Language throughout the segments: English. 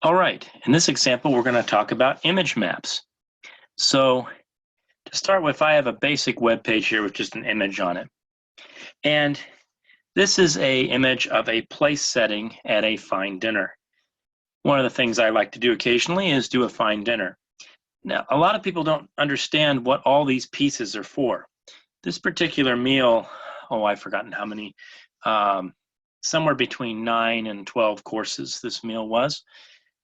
All right, in this example, we're going to talk about image maps. So to start with, I have a basic web page here with just an image on it. And this is a image of a place setting at a fine dinner. One of the things I like to do occasionally is do a fine dinner. Now, a lot of people don't understand what all these pieces are for. This particular meal, I've forgotten how many, somewhere between 9 and 12 courses this meal was.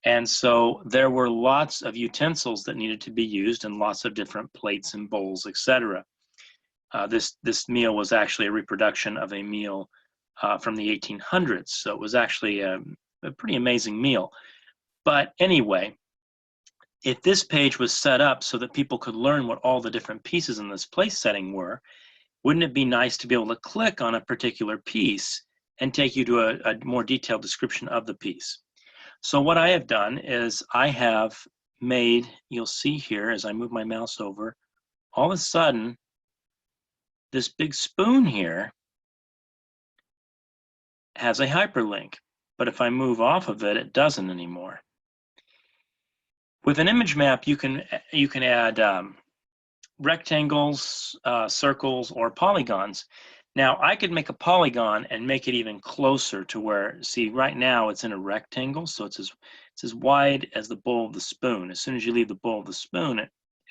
And so there were lots of utensils that needed to be used and lots of different plates and bowls, etc. This meal was actually a reproduction of a meal from the 1800s. So it was actually a pretty amazing meal. But anyway, if this page was set up so that people could learn what all the different pieces in this place setting were, wouldn't it be nice to be able to click on a particular piece and take you to a more detailed description of the piece? So what I have done is I have made, you'll see here as I move my mouse over, all of a sudden, this big spoon here has a hyperlink. But if I move off of it, it doesn't anymore. With an image map, you can add rectangles, circles, or polygons. Now, I could make a polygon and make it even closer to where, see, right now it's in a rectangle, so it's as wide as the bowl of the spoon. As soon as you leave the bowl of the spoon, it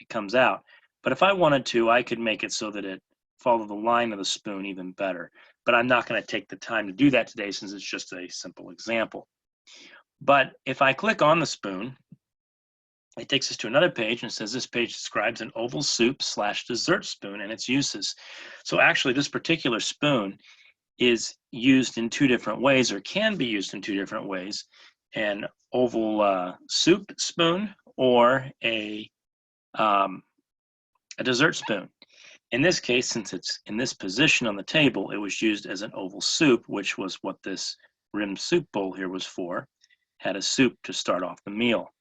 comes out. But if I wanted to, I could make it so that it followed the line of the spoon even better. But I'm not going to take the time to do that today since it's just a simple example. But if I click on the spoon, it takes us to another page and says this page describes an oval soup / dessert spoon and its uses. So actually this particular spoon is used in two different ways, or can be used in two different ways: an oval soup spoon or a dessert spoon. In this case, since it's in this position on the table, it was used as an oval soup, which was what this rimmed soup bowl here was for. Had a soup to start off the meal.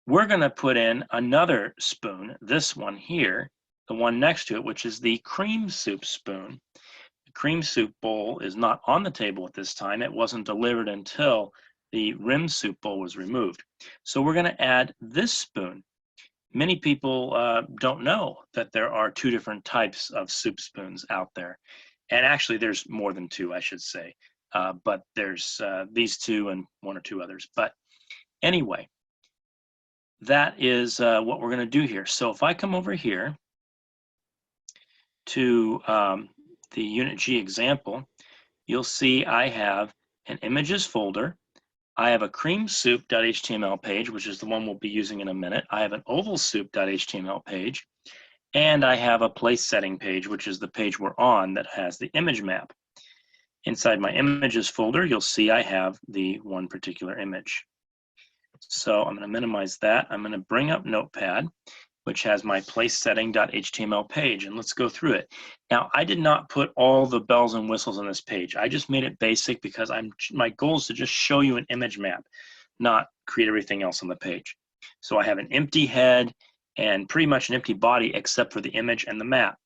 We're going to put in another spoon, this one here, the one next to it, which is the cream soup spoon. The cream soup bowl is not on the table at this time. It wasn't delivered until the rim soup bowl was removed. So we're going to add this spoon. Many people don't know that there are two different types of soup spoons out there. And actually, there's more than two, I should say. But there's these two and one or two others. But anyway, that is what we're going to do here. So if I come over here to the Unit G example, you'll see I have an images folder. I have a cream soup.html page, which is the one we'll be using in a minute. I have an oval soup.html page, and I have a place setting page, which is the page we're on that has the image map. Inside my images folder, you'll see I have the one particular image. So I'm going to minimize that. I'm going to bring up Notepad, which has my placesetting.html page, and let's go through it. Now, I did not put all the bells and whistles on this page. I just made it basic because my goal is to just show you an image map, not create everything else on the page. So I have an empty head and pretty much an empty body except for the image and the map.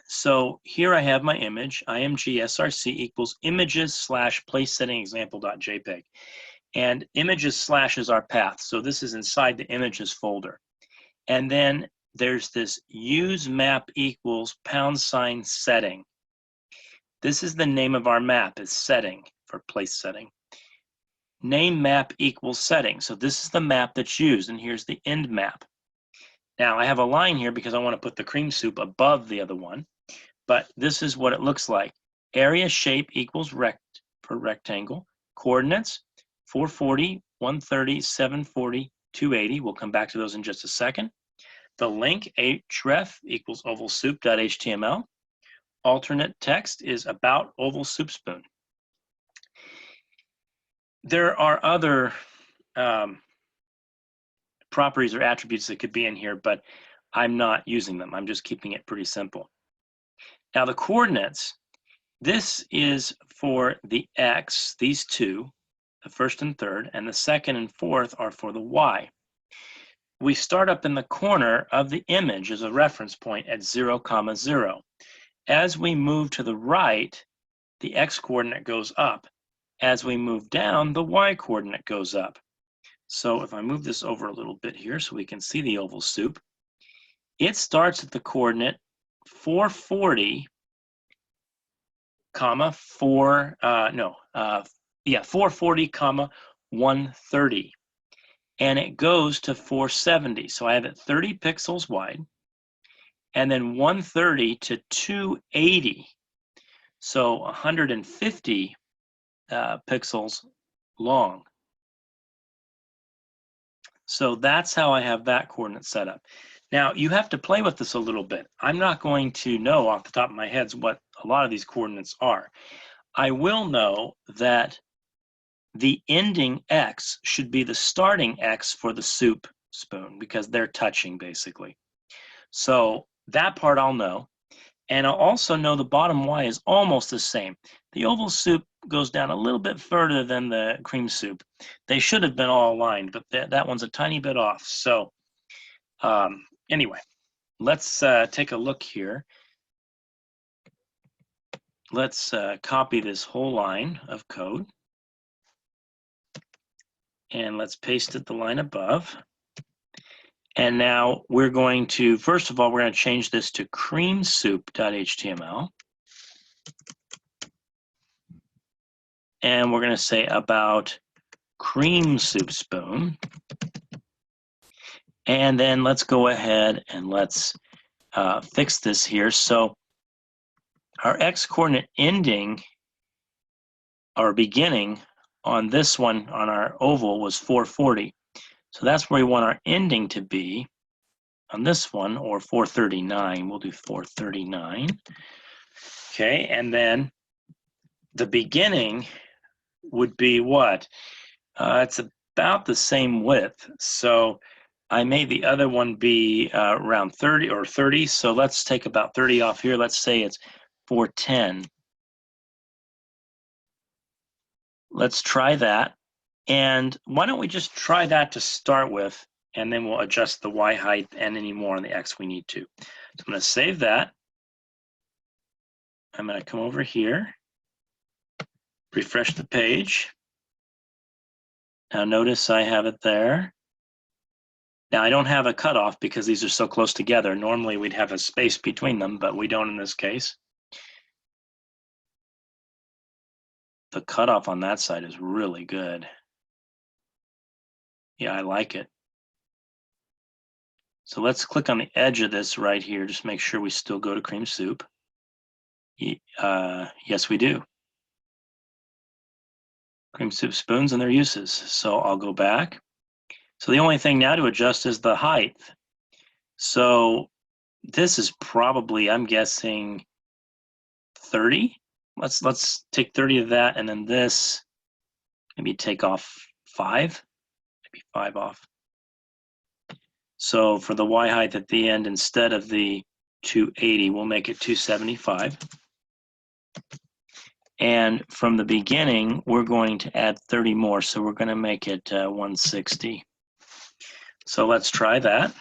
So here I have my image, img_src equals images / placesetting example.jpg. And images / is our path. So this is inside the images folder. And then there's this use map equals # setting. This is the name of our map, is setting for place setting. Name map equals setting. So this is the map that's used, and here's the end map. Now I have a line here because I want to put the cream soup above the other one, but this is what it looks like. Area shape equals for rectangle. Coordinates 440, 130, 740, 280. We'll come back to those in just a second. The link href equals oval soup.html. Alternate text is about oval soup spoon. There are other properties or attributes that could be in here, but I'm not using them. I'm just keeping it pretty simple. Now the coordinates, this is for the X, these two, the first and third, and the second and fourth are for the Y. We start up in the corner of the image as a reference point at 0, 0. As we move to the right, the X coordinate goes up. as we move down, the y-coordinate goes up. So if I move this over a little bit here so we can see the oval soup, it starts at the coordinate 440, comma 440, comma 130, and it goes to 470. So I have it 30 pixels wide, and then 130 to 280, so 150 pixels long. So that's how I have that coordinate set up. Now, you have to play with this a little bit. I'm not going to know off the top of my head what a lot of these coordinates are. I will know that the ending X should be the starting X for the soup spoon because they're touching basically. So that part I'll know. And I'll also know the bottom Y is almost the same. The oval soup goes down a little bit further than the cream soup. They should have been all aligned, but that one's a tiny bit off. So anyway, let's take a look here. Let's copy this whole line of code. And let's paste it the line above. And now we're going to, first of all, we're going to change this to creamsoup.html. And we're going to say about cream soup spoon. And then let's go ahead and let's fix this here. So our X coordinate ending or beginning on this one, on our oval, was 440. So that's where we want our ending to be on this one, or 439. We'll do 439. Okay, and then the beginning would be what? It's about the same width. So I made the other one be around 30 or 30. So let's take about 30 off here. Let's say it's 410. Let's try that. And why don't we just try that to start with, and then we'll adjust the Y height and any more on the X we need to. So I'm going to save that. I'm going to come over here, refresh the page. Now notice I have it there. Now I don't have a cutoff because these are so close together. Normally we'd have a space between them, but we don't in this case. The cutoff on that side is really good. Yeah, I like it. So let's click on the edge of this right here. Just make sure we still go to cream soup. Yes, we do. Cream soup spoons and their uses. So I'll go back. So the only thing now to adjust is the height. So this is probably, I'm guessing, 30. Let's take 30 of that, and then this, maybe take off 5. Maybe 5 off. So for the Y height at the end, instead of the 280, we'll make it 275. And from the beginning, we're going to add 30 more, so we're going to make it 160. So let's try that.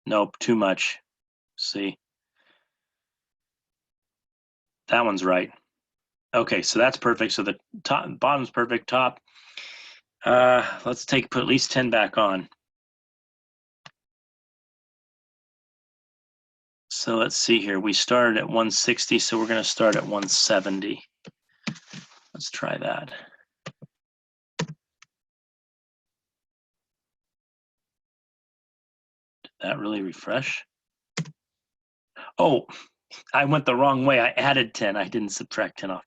Nope, too much. See, that one's right. Okay, so that's perfect. So the top, bottom's perfect. Top. Let's put at least 10 back on. So let's see here. We started at 160, so we're going to start at 170. Let's try that. Did that really refresh? Oh, I went the wrong way. I added 10. I didn't subtract 10 off.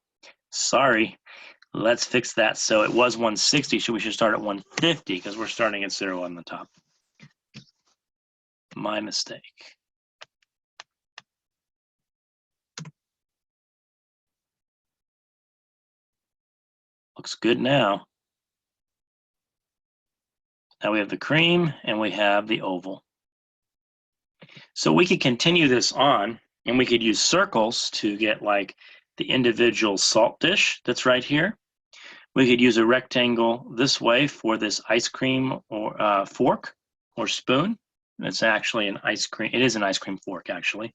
Sorry. Let's fix that. So it was 160, so we should start at 150 because we're starting at 0 on the top. My mistake. Looks good now. Now we have the cream and we have the oval. So we could continue this on, and we could use circles to get like the individual salt dish that's right here. We could use a rectangle this way for this ice cream or fork or spoon. It's actually an ice cream. It is an ice cream fork, actually.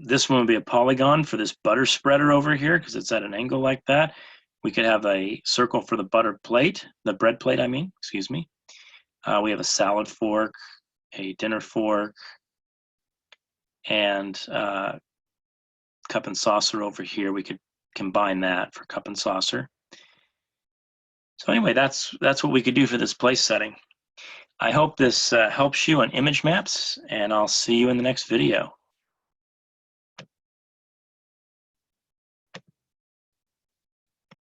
This one would be a polygon for this butter spreader over here because it's at an angle like that. We could have a circle for the butter plate, the bread plate, I mean, excuse me. We have a salad fork, a dinner fork, and cup and saucer over here. We could combine that for cup and saucer. So anyway, that's what we could do for this place setting. I hope this helps you on image maps, and I'll see you in the next video.